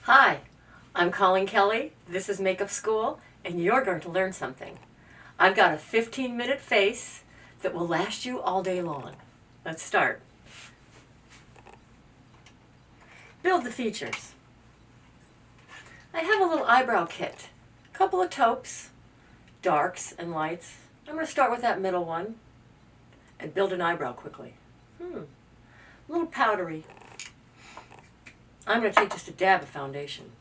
Hi, I'm Colleen Kelly. This is Makeup School, and you're going to learn something. I've got a 15-minute face that will last you all day long. Let's start. Build the features. I have a little eyebrow kit. A couple of taupes, darks and lights. I'm going to start with that middle one and build an eyebrow quickly. A little powdery. I'm going to take just a dab of foundation.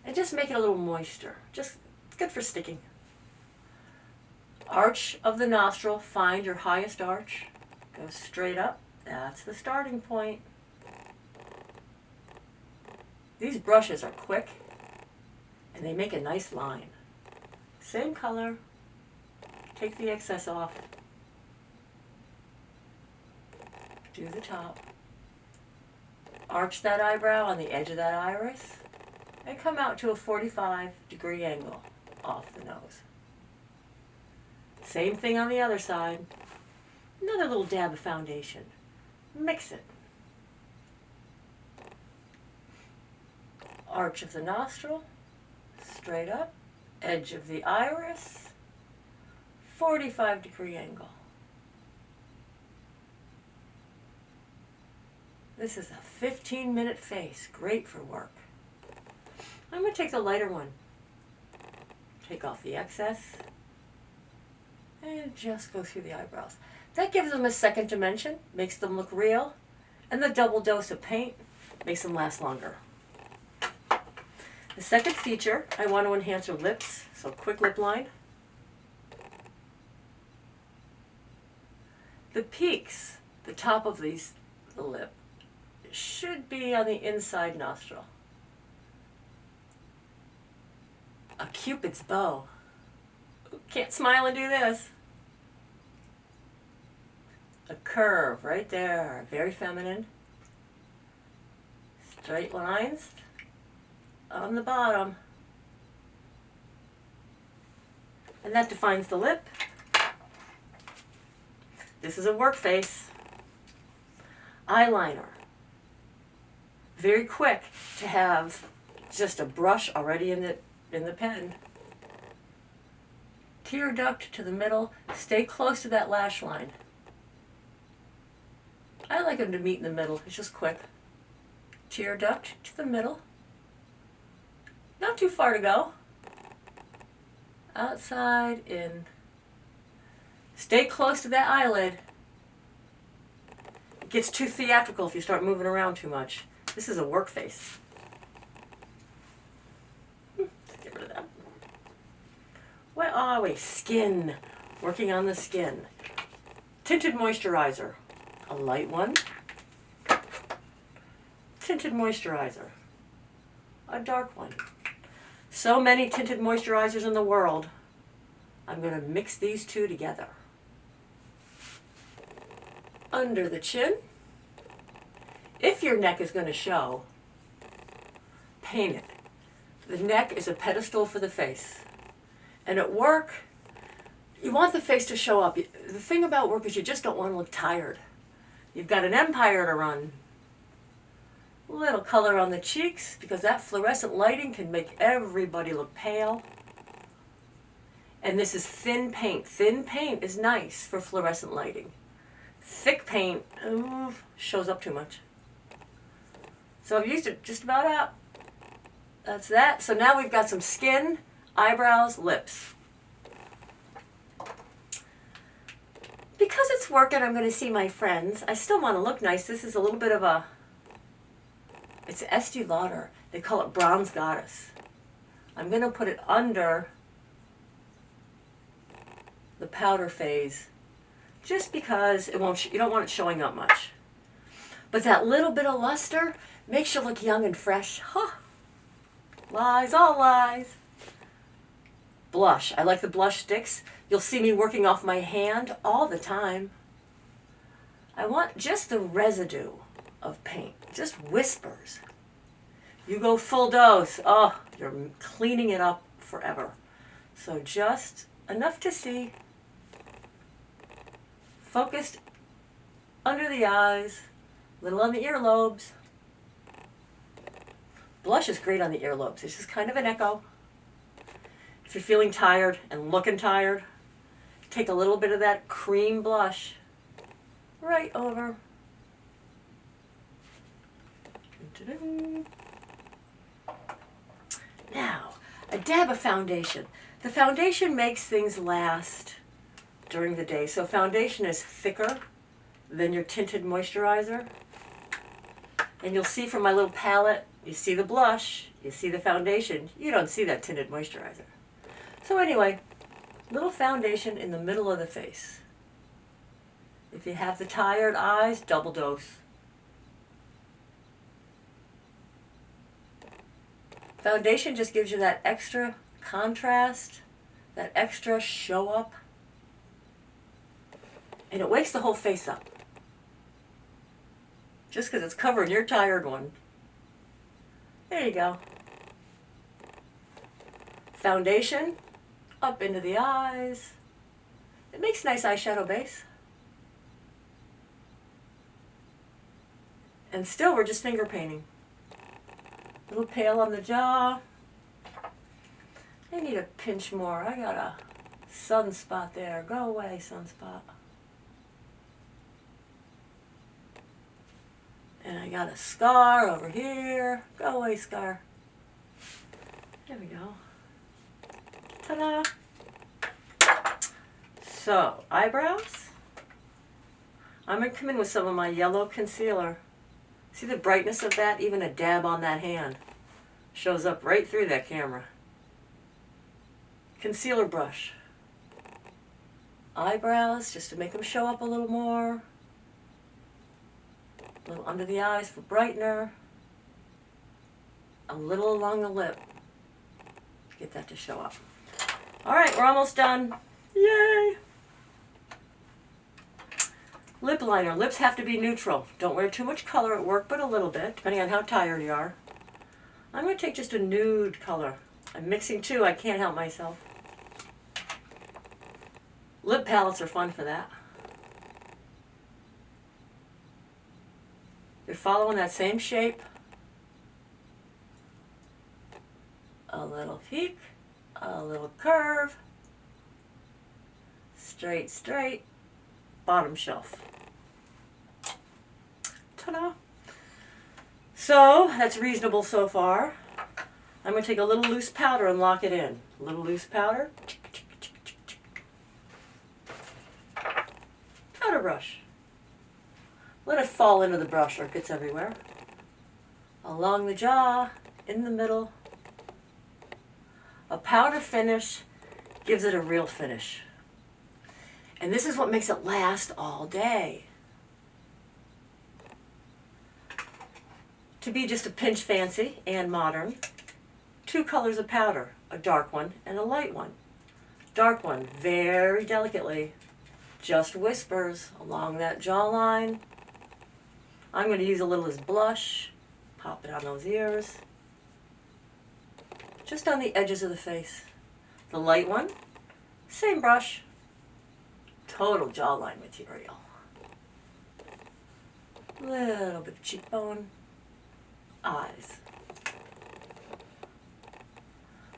And just make it a little moister. It's good for sticking. Arch of the nostril, find your highest arch. Go straight up. That's the starting point. These brushes are quick and they make a nice line. Same color. Take the excess off. Do the top. Arch that eyebrow on the edge of that iris and come out to a 45-degree angle off the nose. Same thing on the other side. Another little dab of foundation. Mix it. Arch of the nostril, straight up, edge of the iris, 45-degree angle. This is a 15-minute face, great for work. I'm going to take the lighter one. Take off the excess and just go through the eyebrows. That gives them a second dimension, makes them look real, and the double dose of paint makes them last longer. The second feature, I want to enhance your lips, so quick lip line. The peaks, the top of the lip, should be on the inside nostril. A Cupid's bow. Can't smile and do this. A curve right there, very feminine. Straight lines on the bottom. And that defines the lip. This is a work face. Eyeliner. Very quick to have just a brush already in the pen. Tear duct to the middle. Stay close to that lash line. I like them to meet in the middle. It's just quick. Tear duct to the middle. Not too far to go. Outside in. Stay close to that eyelid. It gets too theatrical if you start moving around too much. This is a work face. Let's get rid of that. Where are we? Skin. Working on the skin. Tinted moisturizer. A light one. Tinted moisturizer. A dark one. So many tinted moisturizers in the world. I'm going to mix these two together. Under the chin. If your neck is going to show, paint it. The neck is a pedestal for the face. And at work, you want the face to show up. The thing about work is you just don't want to look tired. You've got an empire to run. A little color on the cheeks, because that fluorescent lighting can make everybody look pale. And this is thin paint. Thin paint is nice for fluorescent lighting. Thick paint, shows up too much. So I've used it just about up. That's that. So now we've got some skin, eyebrows, lips. Because it's work and I'm going to see my friends, I still want to look nice. This is a little bit of a, it's Estee Lauder. They call it Bronze Goddess. I'm going to put it under the powder phase just because it won't, you don't want it showing up much. But that little bit of luster makes you look young and fresh. Huh. Lies, all lies. Blush. I like the blush sticks. You'll see me working off my hand all the time. I want just the residue of paint. Just whispers. You go full dose. Oh, you're cleaning it up forever. So just enough to see. Focused under the eyes, a little on the earlobes. Blush is great on the earlobes. It's just kind of an echo. If you're feeling tired and looking tired, take a little bit of that cream blush right over. Now, a dab of foundation. The foundation makes things last during the day. So foundation is thicker than your tinted moisturizer. And you'll see from my little palette, you see the blush, you see the foundation, you don't see that tinted moisturizer. So anyway, little foundation in the middle of the face. If you have the tired eyes, double dose. Foundation just gives you that extra contrast, that extra show up, and it wakes the whole face up. Just because it's covering your tired one. There you go. Foundation up into the eyes. It makes a nice eyeshadow base. And still we're just finger painting. A little pale on the jaw. I need a pinch more. I got a sunspot there. Go away, sunspot. And I got a scar over here. Go away, scar. There we go. Ta-da! So, eyebrows. I'm going to come in with some of my yellow concealer. See the brightness of that? Even a dab on that hand shows up right through that camera. Concealer brush. Eyebrows, just to make them show up a little more. A little under the eyes for brightener. A little along the lip. Get that to show up. All right, we're almost done. Yay! Lip liner. Lips have to be neutral. Don't wear too much color at work, but a little bit, depending on how tired you are. I'm going to take just a nude color. I'm mixing two. I can't help myself. Lip palettes are fun for that. You're following that same shape. A little peak, a little curve, straight, straight, bottom shelf. Ta-da! So, that's reasonable so far. I'm going to take a little loose powder and lock it in. A little loose powder. Powder brush. Let it fall into the brush or it gets everywhere. Along the jaw, in the middle. A powder finish gives it a real finish. And this is what makes it last all day. To be just a pinch fancy and modern, 2 colors of powder, a dark one and a light one. Dark one, very delicately, just whispers along that jawline. I'm going to use a little as blush, pop it on those ears. Just on the edges of the face. The light one, same brush, total jawline material. Little bit of cheekbone, eyes.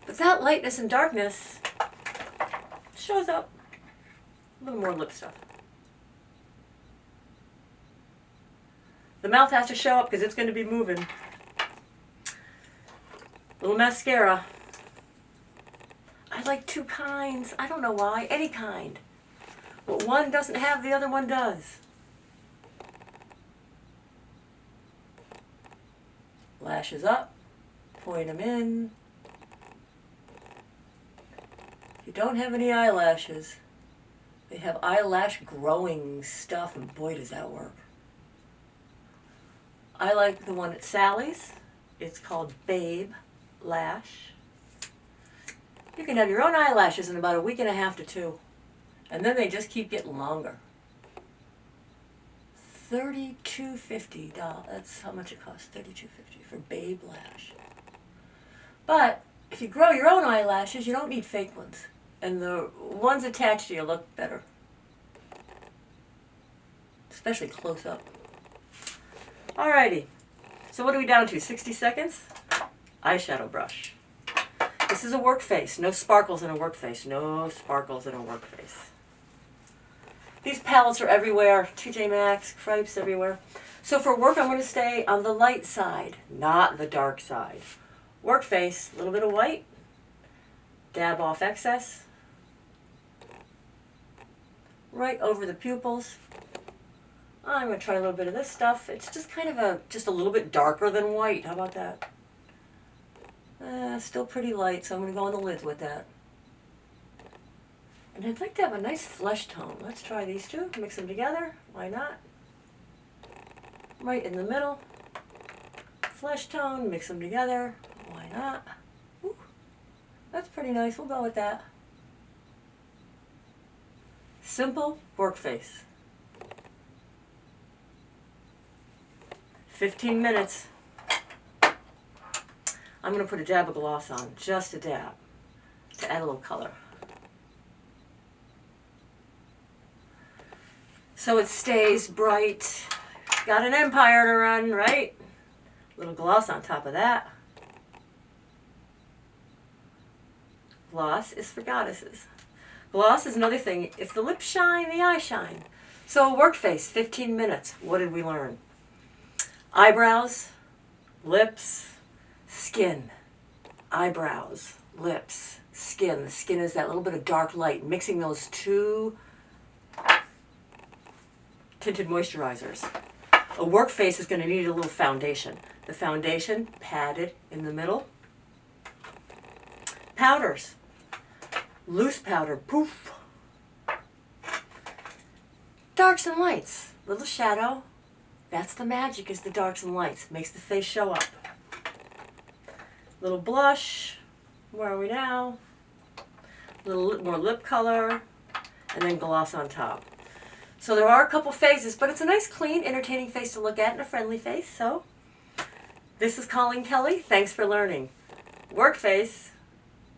But that lightness and darkness shows up. A little more lip stuff. The mouth has to show up because it's going to be moving. Little mascara. I like 2 kinds. I don't know why. Any kind. But one doesn't have, the other one does. Lashes up. Point them in. If you don't have any eyelashes, they have eyelash growing stuff, and boy does that work. I like the one at Sally's. It's called Babe Lash. You can have your own eyelashes in about a week and a half to 2. And then they just keep getting longer. $32.50. That's how much it costs, $32.50 for Babe Lash. But if you grow your own eyelashes, you don't need fake ones. And the ones attached to you look better. especially close up. Alrighty, so what are we down to, 60 seconds? Eyeshadow brush. This is a work face, no sparkles in a work face, no sparkles in a work face. These palettes are everywhere, TJ Maxx, Cripes, everywhere. So for work, I'm going to stay on the light side, not the dark side. Work face, a little bit of white, dab off excess, right over the pupils. I'm going to try a little bit of this stuff. It's just kind of just a little bit darker than white. How about that? Still pretty light, so I'm going to go on the lids with that. And I'd like to have a nice flesh tone. Let's try these two, mix them together. Why not? Right in the middle. Flesh tone, mix them together. Why not? Ooh, that's pretty nice. We'll go with that. Simple work face. 15 minutes. I'm going to put a dab of gloss on, just a dab, to add a little color. So it stays bright. Got an empire to run, right? A little gloss on top of that. Gloss is for goddesses. Gloss is another thing. If the lips shine, the eyes shine. So work face, 15 minutes. What did we learn? Eyebrows, lips, skin. Eyebrows, lips, skin. The skin is that little bit of dark light. Mixing those two tinted moisturizers. A work face is going to need a little foundation. The foundation padded in the middle. Powders. Loose powder, poof. Darks and lights. Little shadow. That's the magic, is the darks and lights. Makes the face show up. Little blush. Where are we now? A little more lip color. And then gloss on top. So there are a couple phases, but it's a nice, clean, entertaining face to look at and a friendly face. So this is Colleen Kelly. Thanks for learning. Work face.